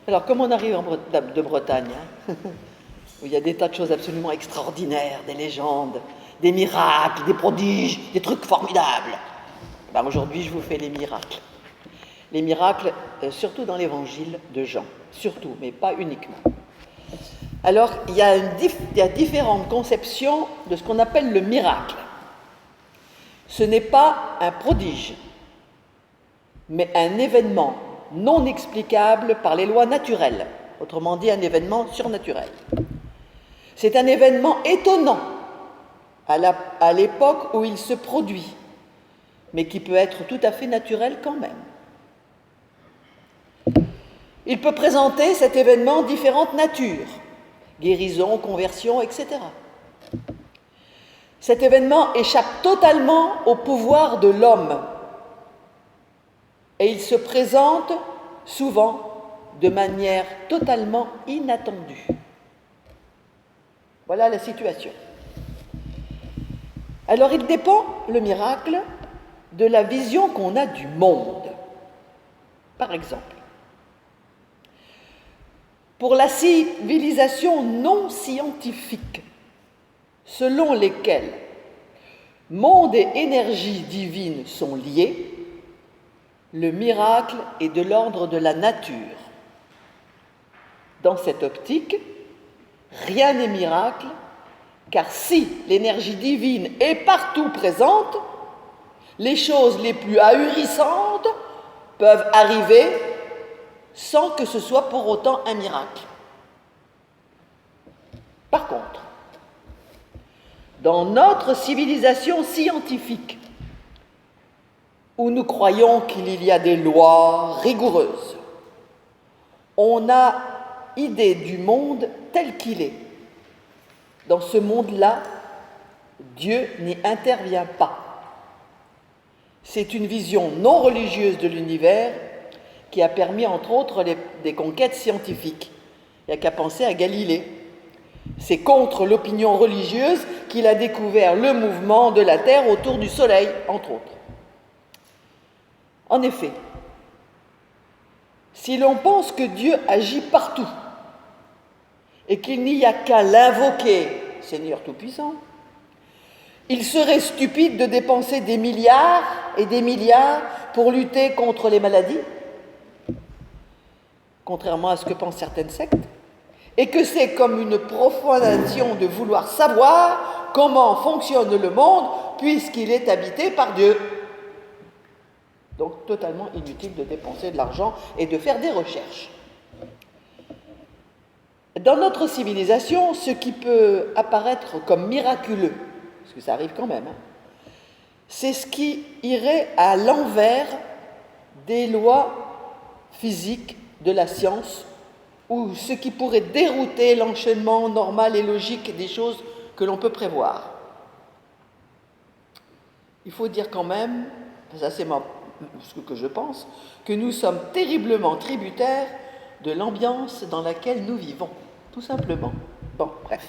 Alors, comme on arrive de Bretagne, où il y a des tas de choses absolument extraordinaires, des légendes, des miracles, des prodiges, des trucs formidables, aujourd'hui je vous fais les miracles. Les miracles, surtout dans l'évangile de Jean, surtout, mais pas uniquement. Alors, il y a différentes conceptions de ce qu'on appelle le miracle. Ce n'est pas un prodige, mais un événement non explicable par les lois naturelles, autrement dit un événement surnaturel. C'est un événement étonnant à l'époque où il se produit, mais qui peut être tout à fait naturel quand même. Il peut présenter cet événement différentes natures, guérison, conversion, etc. Cet événement échappe totalement au pouvoir de l'homme et il se présente souvent de manière totalement inattendue. Voilà la situation. Alors il dépend, le miracle, de la vision qu'on a du monde. Par exemple, pour la civilisation non scientifique, selon lesquelles monde et énergie divine sont liés, le miracle est de l'ordre de la nature. Dans cette optique, rien n'est miracle, car si l'énergie divine est partout présente, les choses les plus ahurissantes peuvent arriver sans que ce soit pour autant un miracle. Par contre, dans notre civilisation scientifique, où nous croyons qu'il y a des lois rigoureuses, on a idée du monde tel qu'il est. Dans ce monde-là, Dieu n'y intervient pas. C'est une vision non religieuse de l'univers qui a permis, entre autres, des conquêtes scientifiques. Il n'y a qu'à penser à Galilée. C'est contre l'opinion religieuse qu'il a découvert le mouvement de la Terre autour du Soleil, entre autres. En effet, si l'on pense que Dieu agit partout et qu'il n'y a qu'à l'invoquer, Seigneur Tout-Puissant, il serait stupide de dépenser des milliards et des milliards pour lutter contre les maladies, contrairement à ce que pensent certaines sectes, et que c'est comme une profanation de vouloir savoir comment fonctionne le monde puisqu'il est habité par Dieu. Donc totalement inutile de dépenser de l'argent et de faire des recherches. Dans notre civilisation, ce qui peut apparaître comme miraculeux, parce que ça arrive quand même, c'est ce qui irait à l'envers des lois physiques de la science, ou ce qui pourrait dérouter l'enchaînement normal et logique des choses que l'on peut prévoir. Il faut dire quand même, ça c'est ce que je pense, que nous sommes terriblement tributaires de l'ambiance dans laquelle nous vivons, tout simplement. Bon, bref.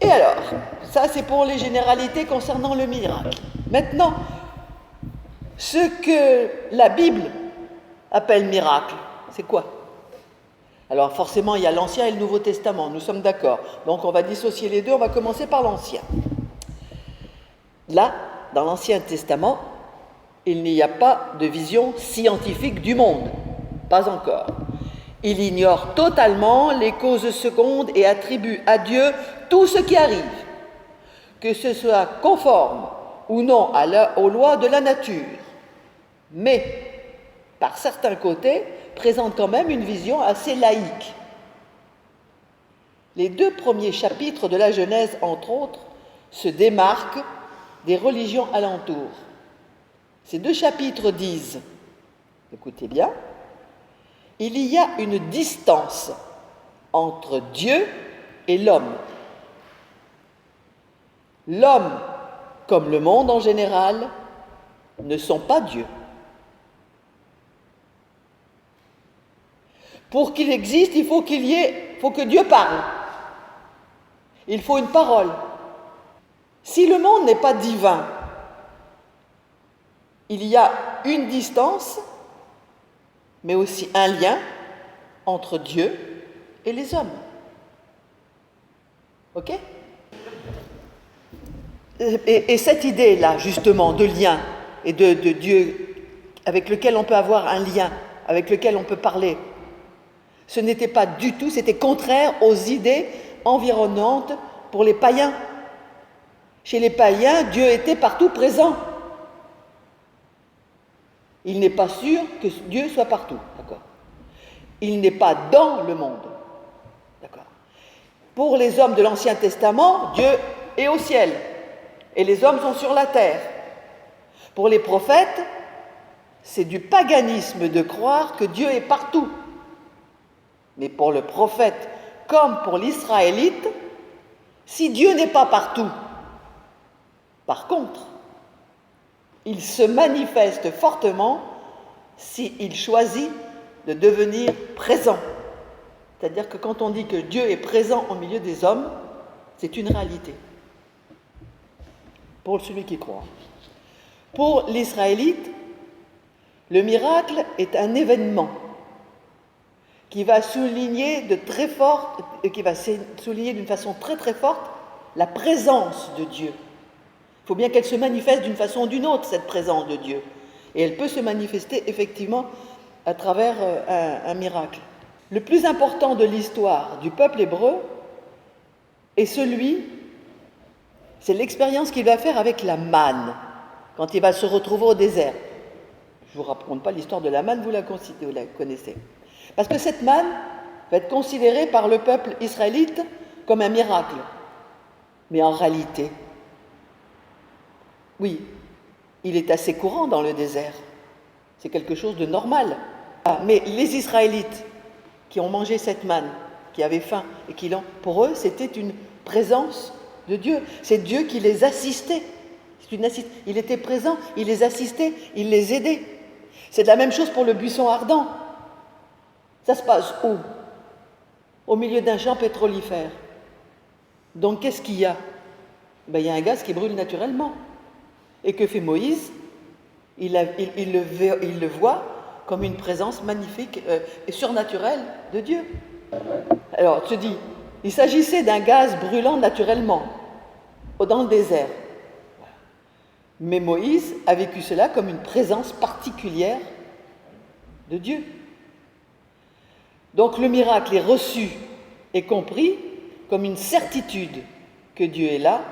Et alors, ça c'est pour les généralités concernant le miracle. Maintenant, ce que la Bible appelle miracle, c'est quoi ? Alors forcément, il y a l'Ancien et le Nouveau Testament, nous sommes d'accord. Donc on va dissocier les deux, on va commencer par l'Ancien. Là, dans l'Ancien Testament, il n'y a pas de vision scientifique du monde, pas encore. Il ignore totalement les causes secondes et attribue à Dieu tout ce qui arrive, que ce soit conforme ou non aux lois de la nature. Mais, par certains côtés, présente quand même une vision assez laïque. Les 2 premiers chapitres de la Genèse, entre autres, se démarquent des religions alentours. Ces 2 chapitres disent, écoutez bien, il y a une distance entre Dieu et l'homme. L'homme, comme le monde en général, ne sont pas Dieu. Pour qu'il existe, il faut que Dieu parle. Il faut une parole. Si le monde n'est pas divin, il y a une distance, mais aussi un lien entre Dieu et les hommes. Ok ? Et cette idée-là, justement, de lien et de Dieu avec lequel on peut avoir un lien, avec lequel on peut parler, ce n'était pas du tout, c'était contraire aux idées environnantes pour les païens. Chez les païens, Dieu était partout présent. Il n'est pas sûr que Dieu soit partout, d'accord ? Il n'est pas dans le monde, d'accord ? Pour les hommes de l'Ancien Testament, Dieu est au ciel et les hommes sont sur la terre. Pour les prophètes, c'est du paganisme de croire que Dieu est partout. Mais pour le prophète, comme pour l'Israélite, si Dieu n'est pas partout, par contre, il se manifeste fortement s'il choisit de devenir présent. C'est-à-dire que quand on dit que Dieu est présent au milieu des hommes, c'est une réalité. Pour celui qui croit. Pour l'Israélite, le miracle est un événement qui va souligner d'une façon très très forte la présence de Dieu. Il faut bien qu'elle se manifeste d'une façon ou d'une autre, cette présence de Dieu. Et elle peut se manifester effectivement à travers un miracle. Le plus important de l'histoire du peuple hébreu est c'est l'expérience qu'il va faire avec la manne, quand il va se retrouver au désert. Je ne vous raconte pas l'histoire de la manne, vous la connaissez. Parce que cette manne va être considérée par le peuple israélite comme un miracle. Mais en réalité, oui, il est assez courant dans le désert. C'est quelque chose de normal. Mais les Israélites qui ont mangé cette manne, qui avaient faim et pour eux, c'était une présence de Dieu. C'est Dieu qui les assistait. Il était présent, il les assistait, il les aidait. C'est la même chose pour le buisson ardent. Ça se passe où ? Au milieu d'un champ pétrolifère. Donc qu'est-ce qu'il y a ? Il y a un gaz qui brûle naturellement. Et que fait Moïse ? Il le voit comme une présence magnifique et surnaturelle de Dieu. Alors, tu dis, il s'agissait d'un gaz brûlant naturellement, dans le désert. Mais Moïse a vécu cela comme une présence particulière de Dieu. Donc le miracle est reçu et compris comme une certitude que Dieu est là,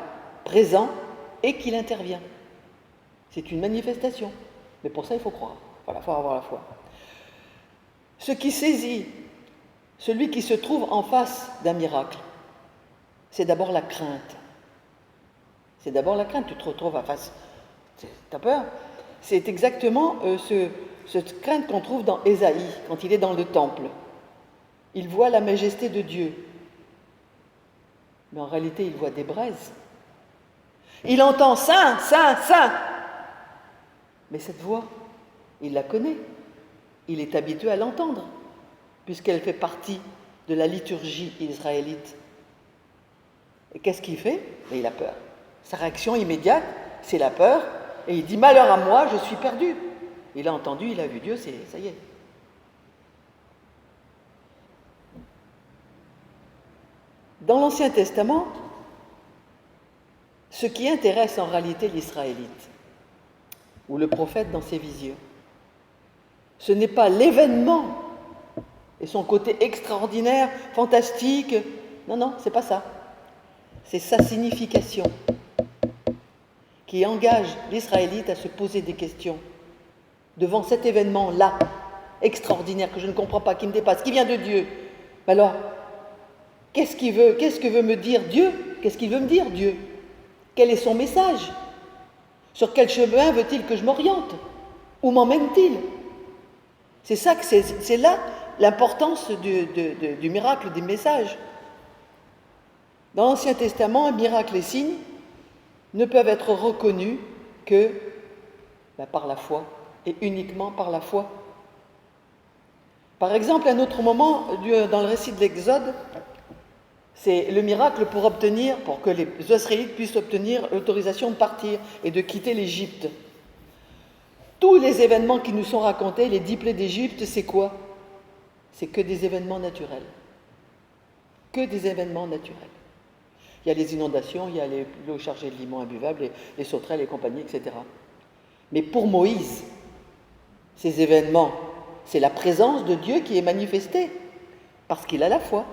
présent, et qu'il intervient. C'est une manifestation. Mais pour ça, il faut croire. Voilà, il faut avoir la foi. Ce qui saisit celui qui se trouve en face d'un miracle, c'est d'abord la crainte. C'est d'abord la crainte. Tu te retrouves en face. T'as peur ? C'est exactement cette crainte qu'on trouve dans Ésaïe, quand il est dans le temple. Il voit la majesté de Dieu. Mais en réalité, il voit des braises. Il entend « Saint, Saint, Saint !» Mais cette voix, il la connaît. Il est habitué à l'entendre, puisqu'elle fait partie de la liturgie israélite. Et qu'est-ce qu'il fait ? Il a peur. Sa réaction immédiate, c'est la peur. Et il dit « Malheur à moi, je suis perdu !» Il a entendu, il a vu Dieu, ça y est. Dans l'Ancien Testament, ce qui intéresse en réalité l'Israélite, ou le prophète dans ses visions, ce n'est pas l'événement et son côté extraordinaire, fantastique. Non, c'est pas ça. C'est sa signification qui engage l'Israélite à se poser des questions devant cet événement-là, extraordinaire, que je ne comprends pas, qui me dépasse, qui vient de Dieu. Alors, qu'est-ce que veut me dire Dieu ? Qu'est-ce qu'il veut me dire, Dieu ? Quel est son message ? Sur quel chemin veut-il que je m'oriente ? Où m'emmène-t-il ? C'est là l'importance du miracle, des messages. Dans l'Ancien Testament, un miracle et signes ne peuvent être reconnus que par la foi, et uniquement par la foi. Par exemple, un autre moment dans le récit de l'Exode, c'est le miracle pour que les Israélites puissent obtenir l'autorisation de partir et de quitter l'Égypte. Tous les événements qui nous sont racontés, les 10 plaies d'Égypte, c'est quoi ? c'est que des événements naturels. Que des événements naturels. Il y a les inondations, il y a l'eau chargée de limon imbuvable, les sauterelles et compagnie, etc. Mais pour Moïse, ces événements, c'est la présence de Dieu qui est manifestée, parce qu'il a la foi.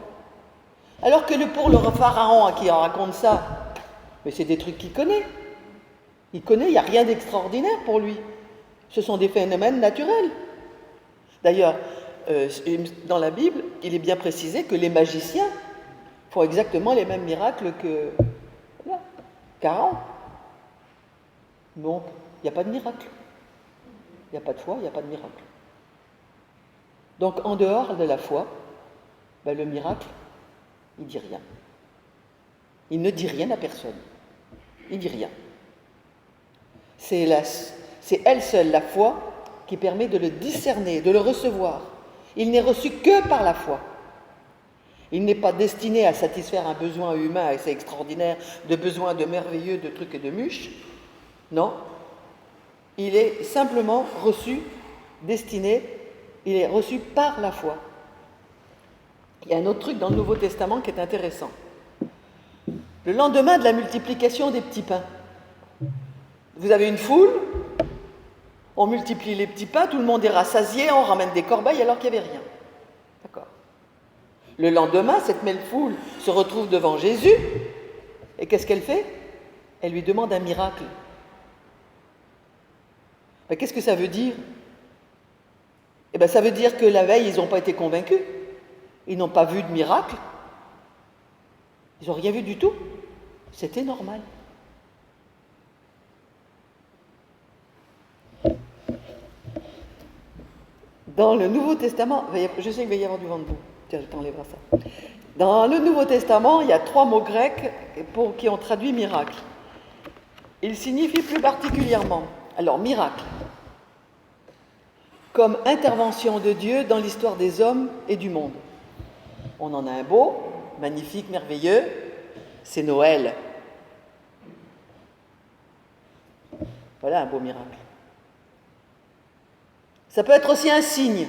Alors que pour le pharaon à qui on raconte ça, mais c'est des trucs qu'il connaît. Il connaît, il n'y a rien d'extraordinaire pour lui. Ce sont des phénomènes naturels. D'ailleurs, dans la Bible, il est bien précisé que les magiciens font exactement les mêmes miracles que Pharaon. Donc, il n'y a pas de miracle. Il n'y a pas de foi, il n'y a pas de miracle. Donc, en dehors de la foi, le miracle, il ne dit rien. Il ne dit rien à personne. Il ne dit rien. C'est elle seule, la foi, qui permet de le discerner, de le recevoir. Il n'est reçu que par la foi. Il n'est pas destiné à satisfaire un besoin humain assez extraordinaire, de besoins de merveilleux, de trucs et de mûches. Non. Il est simplement reçu, destiné, il est reçu par la foi. Il y a un autre truc dans le Nouveau Testament qui est intéressant. Le lendemain de la multiplication des petits pains, vous avez une foule, on multiplie les petits pains, tout le monde est rassasié, on ramène des corbeilles alors qu'il n'y avait rien. D'accord. Le lendemain, cette même foule se retrouve devant Jésus, et qu'est-ce qu'elle fait? Elle lui demande un miracle. Qu'est-ce que ça veut dire? Ça veut dire que la veille, ils n'ont pas été convaincus. Ils n'ont pas vu de miracle. Ils n'ont rien vu du tout. C'était normal. Dans le Nouveau Testament, je sais qu'il va y avoir du vent debout. Tiens, je t'enlèverai ça. Dans le Nouveau Testament, il y a 3 mots grecs qui ont traduit miracle. Ils signifient plus particulièrement, alors miracle, comme intervention de Dieu dans l'histoire des hommes et du monde. On en a un beau, magnifique, merveilleux, c'est Noël. Voilà un beau miracle. Ça peut être aussi un signe.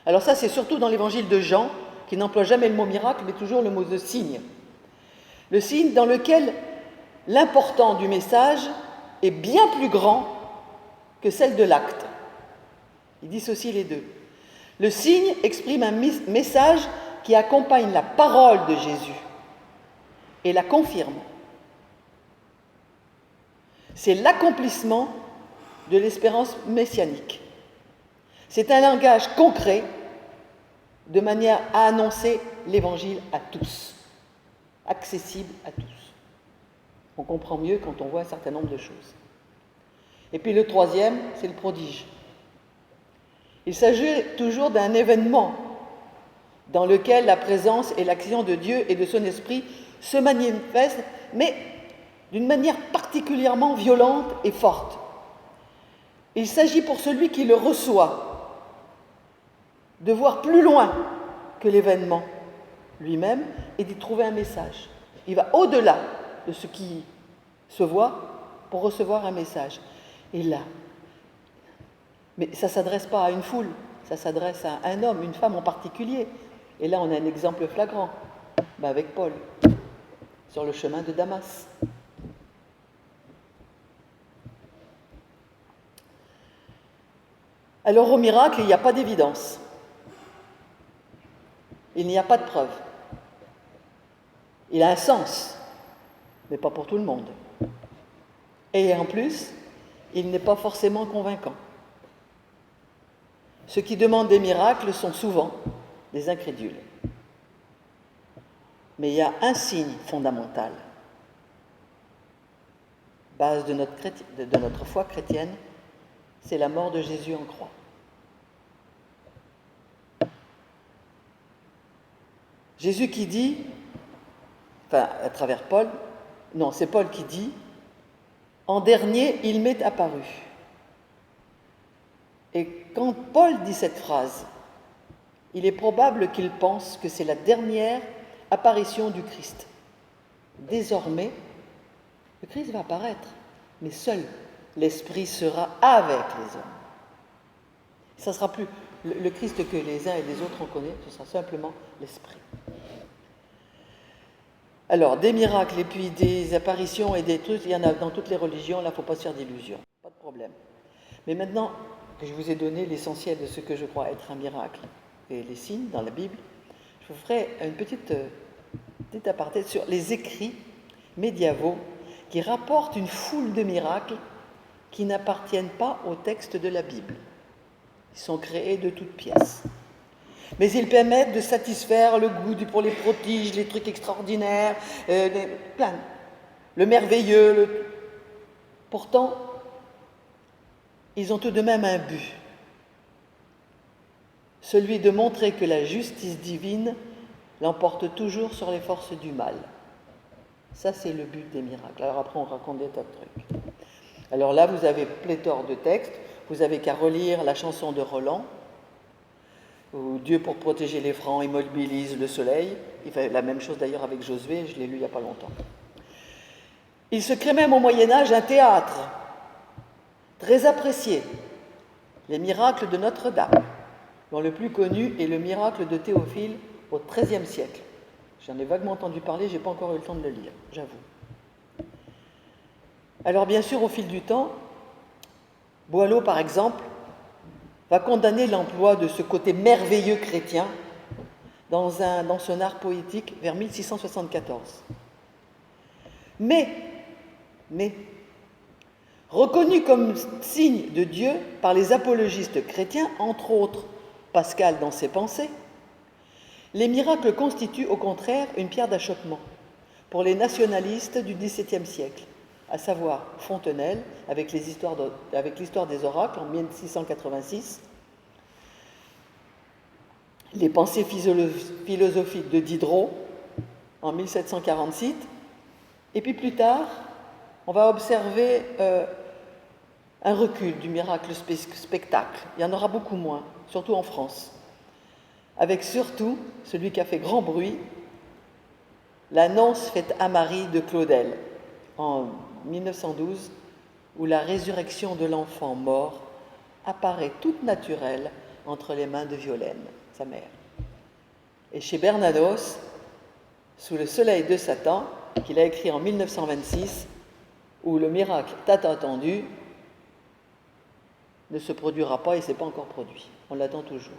Alors ça, c'est surtout dans l'évangile de Jean, qui n'emploie jamais le mot miracle, mais toujours le mot de signe. Le signe dans lequel l'important du message est bien plus grand que celle de l'acte. Il dissocie les deux. Le signe exprime un message qui accompagne la parole de Jésus et la confirme. C'est l'accomplissement de l'espérance messianique. C'est un langage concret de manière à annoncer l'évangile à tous, accessible à tous. On comprend mieux quand on voit un certain nombre de choses. Et puis le troisième, c'est le prodige. Il s'agit toujours d'un événement dans lequel la présence et l'action de Dieu et de son esprit se manifestent, mais d'une manière particulièrement violente et forte. Il s'agit pour celui qui le reçoit de voir plus loin que l'événement lui-même et d'y trouver un message. Il va au-delà de ce qui se voit pour recevoir un message. Et là, mais ça ne s'adresse pas à une foule, ça s'adresse à un homme, une femme en particulier. Et là, on a un exemple flagrant, avec Paul, sur le chemin de Damas. Alors au miracle, il n'y a pas d'évidence. Il n'y a pas de preuve. Il a un sens, mais pas pour tout le monde. Et en plus, il n'est pas forcément convaincant. Ceux qui demandent des miracles sont souvent des incrédules. Mais il y a un signe fondamental, base de notre foi chrétienne, c'est la mort de Jésus en croix. Jésus qui dit, à travers Paul, non, c'est Paul qui dit, « En dernier, il m'est apparu ». Et quand Paul dit cette phrase, il est probable qu'il pense que c'est la dernière apparition du Christ. Désormais, le Christ va apparaître, mais seul l'Esprit sera avec les hommes. Ça ne sera plus Le Christ que les uns et les autres on connaît, ce sera simplement l'Esprit. Alors, des miracles et puis des apparitions et des trucs, il y en a dans toutes les religions, là, il ne faut pas se faire d'illusions, pas de problème. Mais maintenant que je vous ai donné l'essentiel de ce que je crois être un miracle et les signes dans la Bible, je vous ferai une petite aparté sur les écrits médiévaux qui rapportent une foule de miracles qui n'appartiennent pas au texte de la Bible. Ils sont créés de toutes pièces. Mais ils permettent de satisfaire le goût pour les prodiges, les trucs extraordinaires, le merveilleux. Pourtant, ils ont tout de même un but. Celui de montrer que la justice divine l'emporte toujours sur les forces du mal. Ça, c'est le but des miracles. Alors après, on raconte des tas de trucs. Alors là, vous avez pléthore de textes. Vous avez qu'à relire la chanson de Roland, où Dieu, pour protéger les Francs, immobilise le soleil. Il fait la même chose d'ailleurs avec Josué, je l'ai lu il n'y a pas longtemps. Il se crée même au Moyen-Âge un théâtre très apprécié, les miracles de Notre-Dame, dont le plus connu est le miracle de Théophile au XIIIe siècle. J'en ai vaguement entendu parler, je n'ai pas encore eu le temps de le lire, j'avoue. Alors bien sûr, au fil du temps, Boileau, par exemple, va condamner l'emploi de ce côté merveilleux chrétien dans son art poétique vers 1674. Mais, reconnu comme signe de Dieu par les apologistes chrétiens, entre autres Pascal dans ses pensées, les miracles constituent au contraire une pierre d'achoppement pour les nationalistes du XVIIe siècle, à savoir Fontenelle avec l'histoire des oracles en 1686, les pensées philosophiques de Diderot en 1746, et puis plus tard, on va observer un recul du miracle spectacle. Il y en aura beaucoup moins, surtout en France, avec surtout celui qui a fait grand bruit, l'annonce faite à Marie de Claudel en 1912, où la résurrection de l'enfant mort apparaît toute naturelle entre les mains de Violaine, sa mère. Et chez Bernanos, Sous le soleil de Satan, qu'il a écrit en 1926, où le miracle tant attendu ne se produira pas et ne s'est pas encore produit. On l'attend toujours.